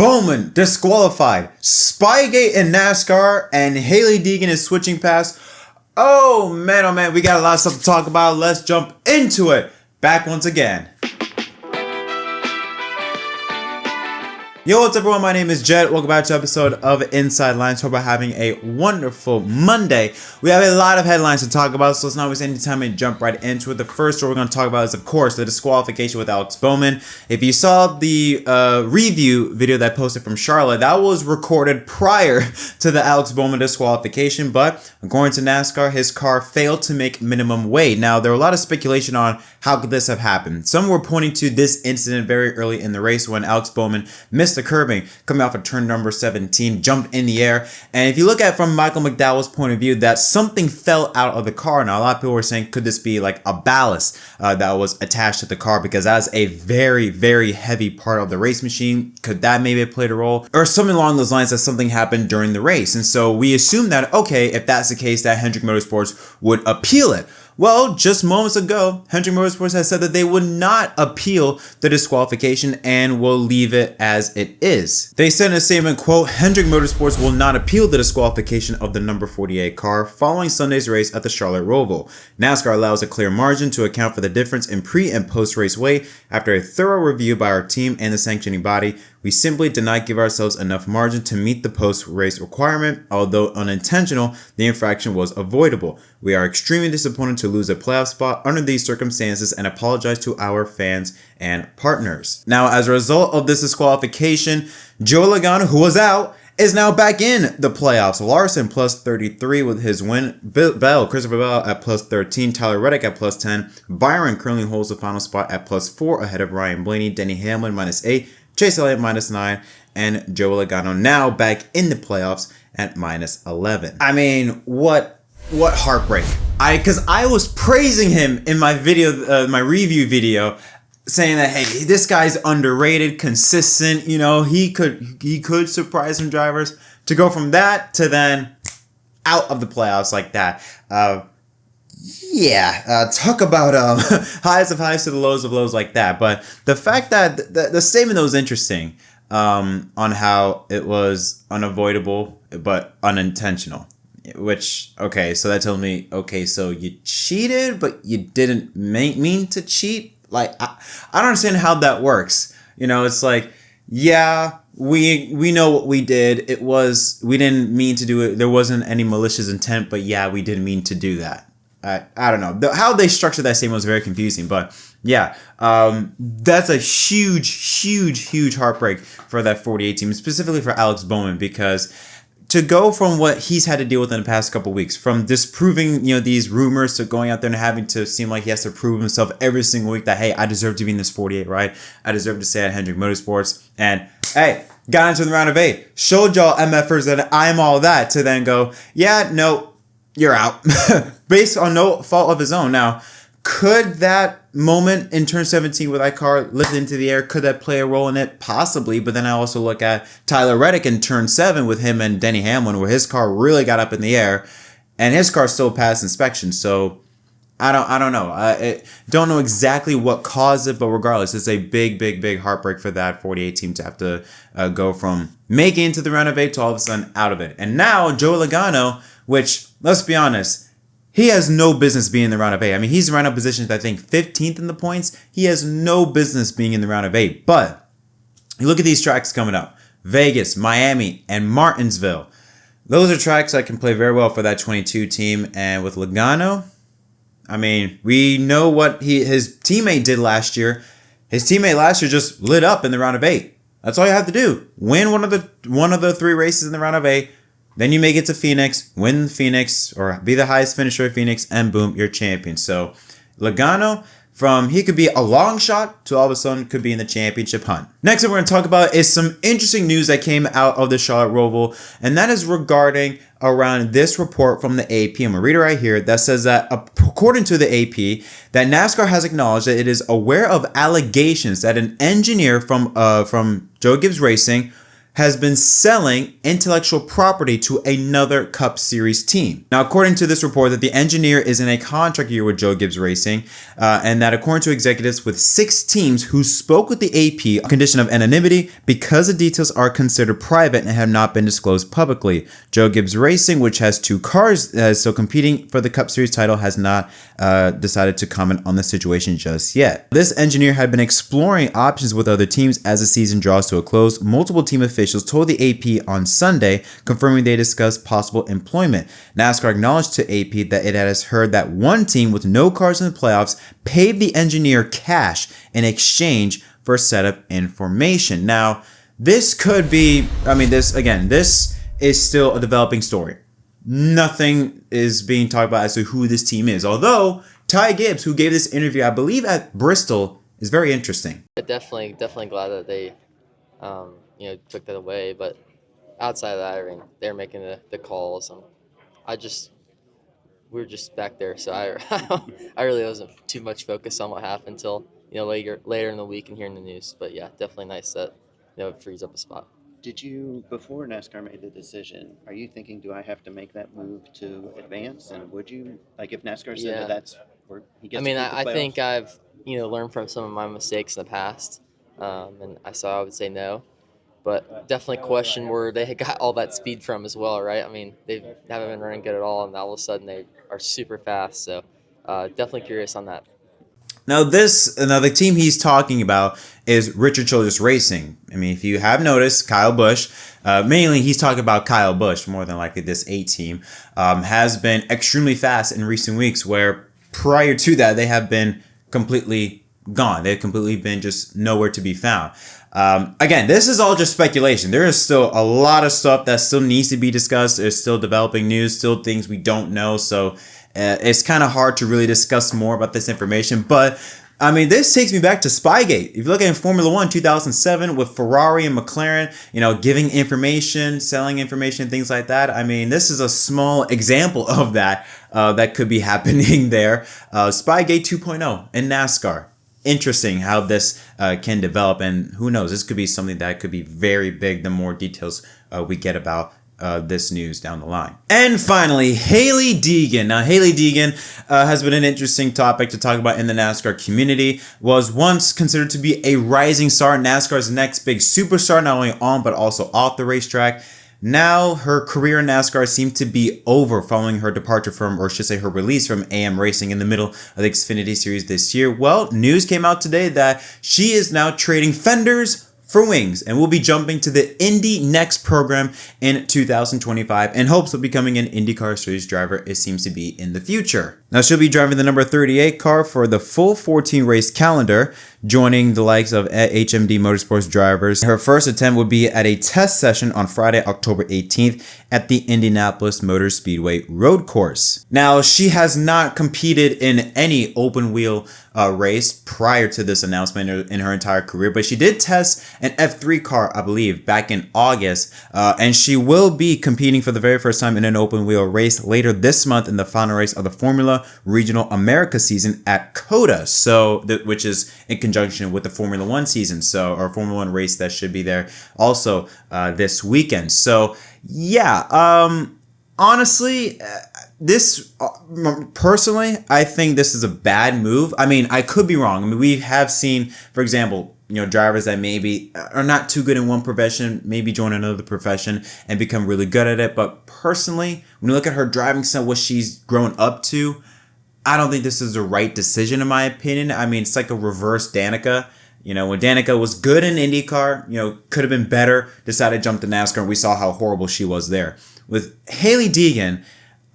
Bowman disqualified, Spygate in NASCAR, and Hailie Deegan is switching past. Oh man, we got a lot of stuff to talk about. Let's jump into it. Back once again. Yo, what's up everyone? My name is Jett. Welcome back to an episode of Inside Lines. Hope you're having a wonderful Monday. We have a lot of headlines to talk about, so let's not waste any time and jump right into it. The first story we're going to talk about is, of course, the disqualification with Alex Bowman. If you saw the review video that I posted from Charlotte, that was recorded prior to the Alex Bowman disqualification, but according to NASCAR, his car failed to make minimum weight. Now, there were a lot of speculation on how could this have happened. Some were pointing to this incident very early in the race when Alex Bowman missed the curbing coming off of turn number 17, jumped in the air. And if you look at it from Michael McDowell's point of view, that something fell out of the car. Now, a lot of people were saying, could this be like a ballast that was attached to the car? Because that's a very, very heavy part of the race machine. Could that maybe have played a role? Or something along those lines that something happened during the race. And so we assume that, okay, if that's the case, that Hendrick Motorsports would appeal it. Well, just moments ago, Hendrick Motorsports has said that they would not appeal the disqualification and will leave it as it is. They said in a statement, quote, Hendrick Motorsports will not appeal the disqualification of the number 48 car following Sunday's race at the Charlotte Roval. NASCAR allows a clear margin to account for the difference in pre- and post-race weight. After a thorough review by our team and the sanctioning body, we simply did not give ourselves enough margin to meet the post-race requirement. Although unintentional, the infraction was avoidable. We are extremely disappointed to lose a playoff spot under these circumstances and apologize to our fans and partners. Now, as a result of this disqualification, Joey Logano, who was out, is now back in the playoffs. Larson plus 33 with his win. Christopher Bell at plus 13. Tyler Reddick at plus 10. Byron currently holds the final spot at plus 4 ahead of Ryan Blaney. Denny Hamlin minus 8. Chase Elliott minus 9. And Joey Logano now back in the playoffs at minus 11. I mean, what heartbreak. Because I was praising him in my video, my review video, saying that, hey, this guy's underrated, consistent, you know, he could surprise some drivers. To go from that to then out of the playoffs like that. Talk about highs of highs to the lows of lows like that. But the fact that the statement that was interesting on how it was unavoidable but unintentional. Which, okay, so that tells me, okay, so you cheated, but you didn't mean to cheat? Like, I don't understand how that works. You know, it's like, yeah, we know what we did. We didn't mean to do it. There wasn't any malicious intent, but yeah, we didn't mean to do that. I don't know. How they structured that statement was very confusing, but yeah, that's a huge heartbreak for that 48 team, specifically for Alex Bowman, because to go from what he's had to deal with in the past couple weeks, from disproving, you know, these rumors to going out there and having to seem like he has to prove himself every single week that, hey, I deserve to be in this 48, right? I deserve to stay at Hendrick Motorsports. And, hey, got into the round of 8. Showed y'all MFers that I'm all that, to then go, yeah, no, you're out. Based on no fault of his own. Now, could that moment in turn 17 with that car lift into the air, could that play a role in it? Possibly, but then I also look at Tyler Reddick in turn 7 with him and Denny Hamlin, where his car really got up in the air, and his car still passed inspection. So I don't know. I don't know exactly what caused it, but regardless, it's a big heartbreak for that 48 team to have to go from making it to the round of 8 to all of a sudden out of it. And now Joey Logano, which, let's be honest, he has no business being in the round of 8. I mean, he's round up positions, I think, 15th in the points. He has no business being in the round of 8. But you look at these tracks coming up. Vegas, Miami, and Martinsville. Those are tracks that can play very well for that 22 team. And with Logano, I mean, we know what his teammate did last year. His teammate last year just lit up in the round of 8. That's all you have to do. Win one of the 3 races in the round of 8. Then you make it to Phoenix, win Phoenix, or be the highest finisher at Phoenix, and boom, you're champion. So Logano, he could be a long shot to all of a sudden could be in the championship hunt. Next thing we're going to talk about is some interesting news that came out of the Charlotte Roval, and that is regarding around this report from the AP. I'm going to read it right here. That says that according to the AP, that NASCAR has acknowledged that it is aware of allegations that an engineer from Joe Gibbs Racing has been selling intellectual property to another Cup Series team. Now, according to this report, that the engineer is in a contract year with Joe Gibbs Racing, and that according to executives with 6 teams who spoke with the AP on condition of anonymity because the details are considered private and have not been disclosed publicly. Joe Gibbs Racing, which has 2 cars still competing for the Cup Series title, has not decided to comment on the situation just yet. This engineer had been exploring options with other teams as the season draws to a close. Multiple team officials told the AP on Sunday, confirming they discussed possible employment. NASCAR acknowledged to AP that it has heard that one team with no cars in the playoffs paid the engineer cash in exchange for setup information. Now, this could be, this is still a developing story. Nothing is being talked about as to who this team is. Although Ty Gibbs, who gave this interview, I believe at Bristol, is very interesting. Definitely glad that they, took that away. But outside of that, I mean, they're making the calls, and we were just back there, so I really wasn't too much focused on what happened until later in the week and hearing the news. But yeah, definitely nice that it frees up a spot. Did you, before NASCAR made the decision, are you thinking, do I have to make that move to advance? And would you, like, if NASCAR said that that's where he gets to I think I've learned from some of my mistakes in the past, and I would say no. But definitely question where they got all that speed from as well, right? I mean, they haven't been running good at all, and all of a sudden they are super fast. So definitely curious on that. Now, the team he's talking about is Richard Childress Racing. I mean, if you have noticed, Kyle Busch, mainly he's talking about Kyle Busch, more than likely this A team, has been extremely fast in recent weeks, where prior to that, they have been completely gone. They've completely been just nowhere to be found. Again, this is all just speculation. There is still a lot of stuff that still needs to be discussed. There's still developing news, still things we don't know. So it's kind of hard to really discuss more about this information. But I mean, this takes me back to Spygate. If you look at Formula One 2007 with Ferrari and McLaren, giving information, selling information, things like that. I mean, this is a small example of that that could be happening there. Spygate 2.0 in NASCAR. Interesting how this can develop, and who knows, this could be something that could be very big the more details we get about this news down the line. And finally, Hailie Deegan. Now, Hailie Deegan has been an interesting topic to talk about in the NASCAR community. Was once considered to be a rising star, NASCAR's next big superstar, not only on but also off the racetrack. Now, her career in NASCAR seemed to be over following her departure from, or should say her release from AM Racing in the middle of the Xfinity Series this year. Well, news came out today that she is now trading fenders for wings and will be jumping to the Indy Next program in 2025 in hopes of becoming an IndyCar Series driver. It seems to be in the future. Now, she'll be driving the number 38 car for the full 14 race calendar, joining the likes of HMD Motorsports drivers. Her first attempt would be at a test session on Friday, October 18th at the Indianapolis Motor Speedway road course. Now, she has not competed in any open wheel race prior to this announcement in her entire career, but she did test an F3 car, I believe, back in August, and she will be competing for the very first time in an open wheel race later this month in the final race of the Formula Regional America season at COTA, which is in conjunction with the Formula One season, or Formula One race that should be there also this weekend. So yeah, honestly, this personally, I think this is a bad move. I mean, I could be wrong. I mean, we have seen, for example, drivers that maybe are not too good in one profession, maybe join another profession and become really good at it. But personally, when you look at her driving style, what she's grown up to, I don't think this is the right decision in my opinion. I mean, it's like a reverse Danica. When Danica was good in IndyCar, could have been better, decided to jump to NASCAR, and we saw how horrible she was there. With Hailie Deegan,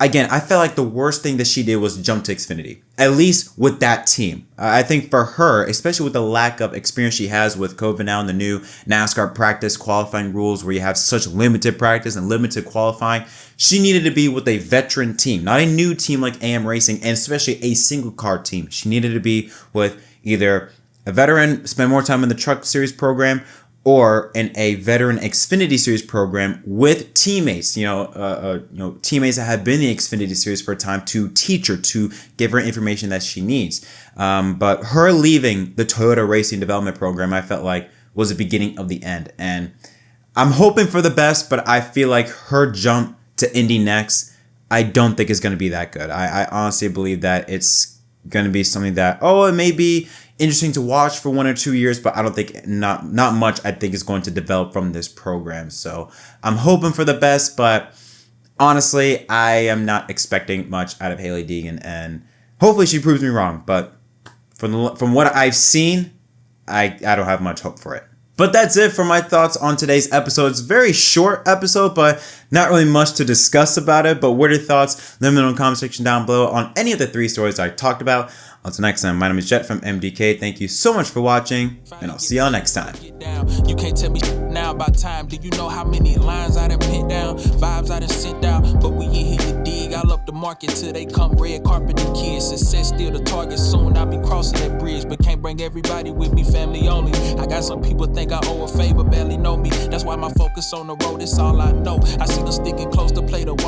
again, I felt like the worst thing that she did was jump to Xfinity, at least with that team. I think for her, especially with the lack of experience she has with COVID now and the new NASCAR practice qualifying rules where you have such limited practice and limited qualifying, she needed to be with a veteran team, not a new team like AM Racing, and especially a single car team. She needed to be with either a veteran, spend more time in the Truck Series program, or in a veteran Xfinity Series program with teammates, teammates that have been in the Xfinity Series for a time to teach her, to give her information that she needs. But her leaving the Toyota Racing Development Program, I felt like was the beginning of the end. And I'm hoping for the best, but I feel like her jump to Indy next, I don't think is going to be that good. I honestly believe that it's going to be something that, it may be interesting to watch for 1 or 2 years, but I don't think not much I think is going to develop from this program. So I'm hoping for the best, but honestly, I am not expecting much out of Hailie Deegan, and hopefully she proves me wrong. But from what I've seen, I don't have much hope for it. But that's it for my thoughts on today's episode. It's a very short episode, but not really much to discuss about it. But what are your thoughts? Let me know in the comment section down below on any of the 3 stories I talked about. Until next time, my name is Jett from MDK. Thank you so much for watching, and I'll see y'all next time. You can't tell me now about time. Do you know how many lines I done put down? Vibes I done sent out, but we ain't here to dig. I love the market till they come red carpet the kids. Success still the target. Soon I'll be crossing that bridge, but can't bring everybody with me. Family only. I got some people think I owe a favor, barely know me. That's why my focus on the road. It's all I know. I see them sticking close to play the wall.